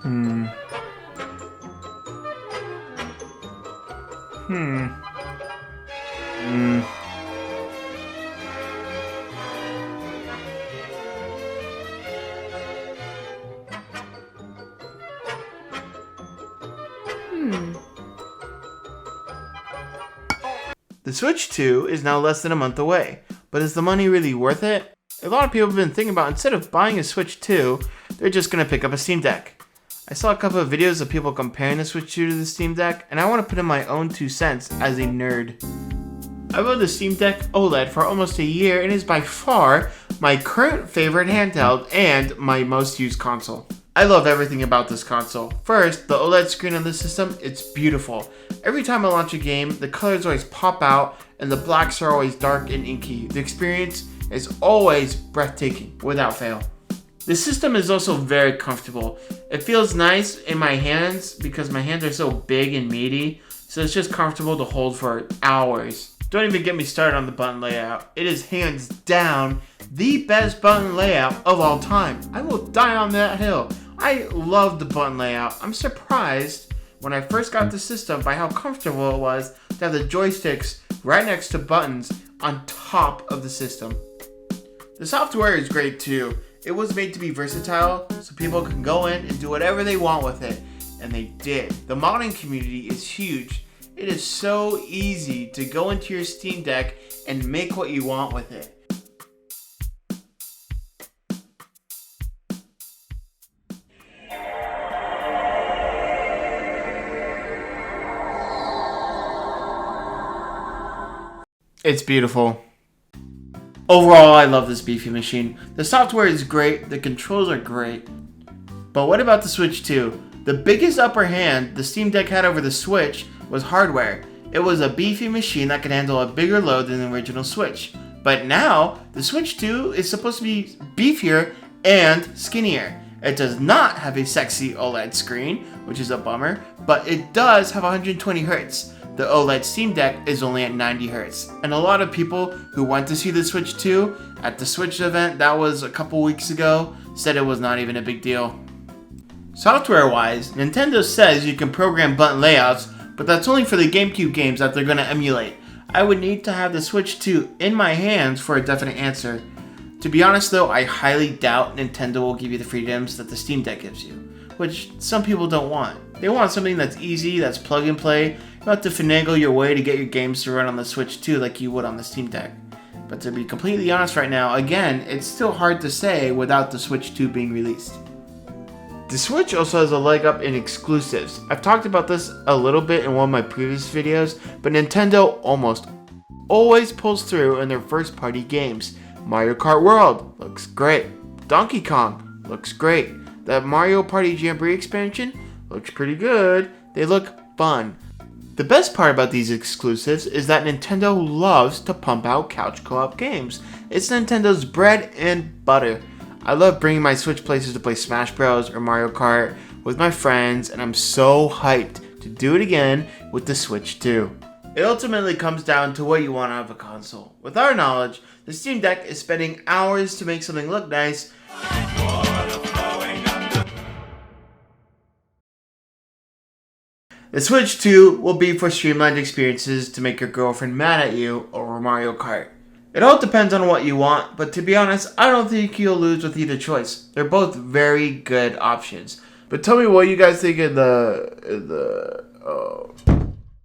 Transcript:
Hmm. The Switch 2 is now less than a month away, but is the money really worth it? A lot of people have been thinking about instead of buying a Switch 2, they're just going to pick up a Steam Deck. I saw a couple of videos of people comparing the Switch 2 to the Steam Deck, and I want to put in my own 2 cents as a nerd. I've owned the Steam Deck OLED for almost a year and is by far my current favorite handheld and my most used console. I love everything about this console. First, the OLED screen on this system, it's beautiful. Every time I launch a game, the colors always pop out and the blacks are always dark and inky. The experience is always breathtaking, without fail. The system is also very comfortable. It feels nice in my hands because my hands are so big and meaty, so it's just comfortable to hold for hours. Don't even get me started on the button layout. It is hands down the best button layout of all time. I will die on that hill. I love the button layout. I'm surprised when I first got the system by how comfortable it was to have the joysticks right next to buttons on top of the system. The software is great too. It was made to be versatile so people can go in and do whatever they want with it, and they did. The modding community is huge. It is so easy to go into your Steam Deck and make what you want with it. It's beautiful. Overall, I love this beefy machine. The software is great, the controls are great. But what about the Switch 2? The biggest upper hand the Steam Deck had over the Switch was hardware. It was a beefy machine that could handle a bigger load than the original Switch. But now, the Switch 2 is supposed to be beefier and skinnier. It does not have a sexy OLED screen, which is a bummer, but it does have 120 Hz. The OLED Steam Deck is only at 90 Hz. And a lot of people who went to see the Switch 2 at the Switch event that was a couple weeks ago said it was not even a big deal. Software-wise, Nintendo says you can program button layouts, but that's only for the GameCube games that they're going to emulate. I would need to have the Switch 2 in my hands for a definite answer. To be honest though, I highly doubt Nintendo will give you the freedoms that the Steam Deck gives you, which some people don't want. They want something that's easy, that's plug and play. You don't have to finagle your way to get your games to run on the Switch 2 like you would on the Steam Deck. But to be completely honest right now, again, it's still hard to say without the Switch 2 being released. The Switch also has a leg up in exclusives. I've talked about this a little bit in one of my previous videos, but Nintendo almost always pulls through in their first party games. Mario Kart World looks great. Donkey Kong looks great. The Mario Party Jamboree expansion looks pretty good. They look fun. The best part about these exclusives is that Nintendo loves to pump out couch co-op games. It's Nintendo's bread and butter. I love bringing my Switch places to play Smash Bros. Or Mario Kart with my friends, and I'm so hyped to do it again with the Switch 2. It ultimately comes down to what you want out of a console. With our knowledge, the Steam Deck is spending hours to make something look nice. The Switch 2 will be for streamlined experiences to make your girlfriend mad at you over Mario Kart. It all depends on what you want, but to be honest, I don't think you'll lose with either choice. They're both very good options. But tell me what you guys think of the